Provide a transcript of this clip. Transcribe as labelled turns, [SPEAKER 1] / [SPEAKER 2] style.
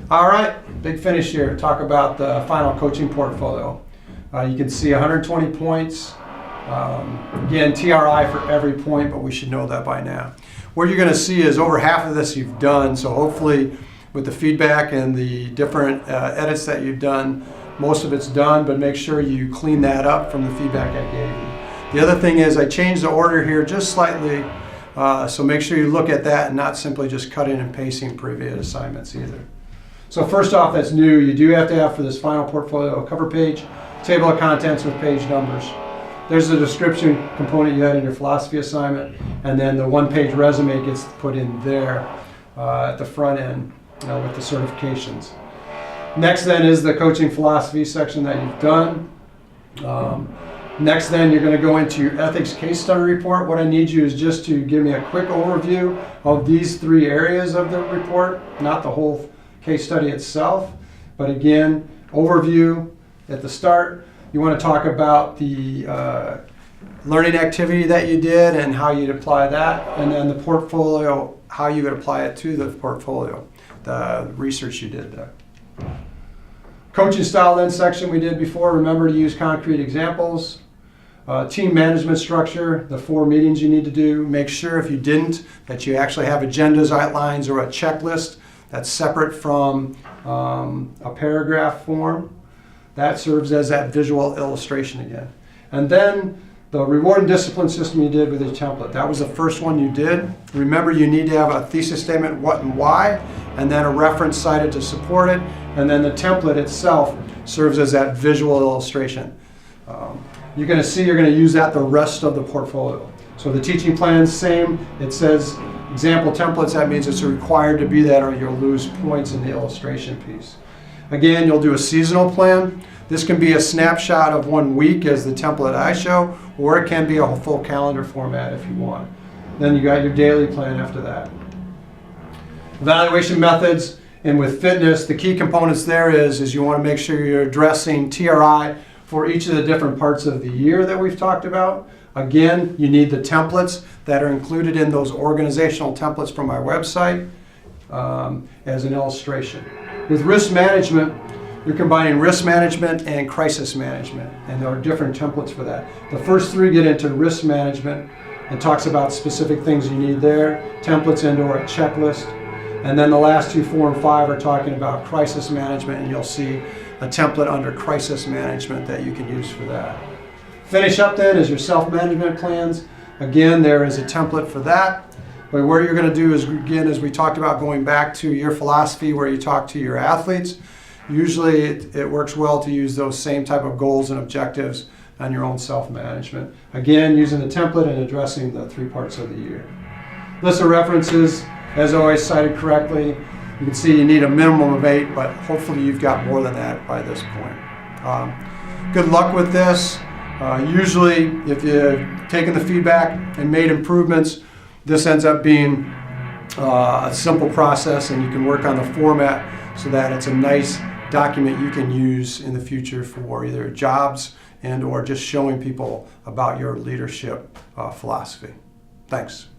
[SPEAKER 1] All right, big finish here. Talk about the final coaching portfolio. You can see 120 points. Again, TRI for every point, but we should know that by now. What you're going to see is over half of this you've done, so hopefully with the feedback and the different edits that you've done, most of it's done, but make sure you clean that up from the feedback I gave you. The other thing is I changed the order here just slightly, so make sure you look at that and not simply just cutting and pasting previous assignments either. So first off, that's new. You do have to have for this final portfolio a cover page, table of contents with page numbers. There's the description component you had in your philosophy assignment, and then the one-page resume gets put in there at the front end with the certifications. Next then is the coaching philosophy section that you've done. Next then you're going to go into your ethics case study report. What I need you is just to give me a quick overview of these three areas of the report, not the whole case study itself, but again, overview at the start. You want to talk about the learning activity that you did and how you'd apply that, and then the portfolio, how you would apply it to the portfolio, the research you did there. Coaching style then section we did before. Remember to use concrete examples. Team management structure, the 4 meetings you need to do. Make sure if you didn't that you actually have agendas, outlines, or a checklist that's separate from a paragraph form. That serves as that visual illustration again. And then the reward and discipline system you did with your template. That was the first one you did. Remember, you need to have a thesis statement, what and why, and then a reference cited to support it. And then the template itself serves as that visual illustration. You're going to see you're going to use that the rest of the portfolio. So the teaching plan, same. It says example templates. That means it's required to be that or you'll lose points in the illustration piece. Again, you'll do a seasonal plan. This can be a snapshot of 1 week as the template I show, or it can be a full calendar format if you want. Then you got your daily plan after that. Evaluation methods, and with fitness, the key components there is you want to make sure you're addressing TRI for each of the different parts of the year that we've talked about. Again, you need the templates that are included in those organizational templates from my website as an illustration. With risk management, you're combining risk management and crisis management, and there are different templates for that. The first 3 get into risk management and talks about specific things you need there, templates into a checklist, and then the last 2, 4, and 5 are talking about crisis management, and you'll see a template under crisis management that you can use for that. Finish up then is your self-management plans. Again, there is a template for that. But what you're going to do is, again, as we talked about, going back to your philosophy where you talk to your athletes, usually it works well to use those same type of goals and objectives on your own self-management. Again, using the template and addressing the 3 parts of the year. List of references, as always, cited correctly. You can see you need a minimum of 8, but hopefully you've got more than that by this point. Good luck with this. Usually, if you've taken the feedback and made improvements, this ends up being a simple process, and you can work on the format so that it's a nice document you can use in the future for either jobs and or just showing people about your leadership philosophy. Thanks.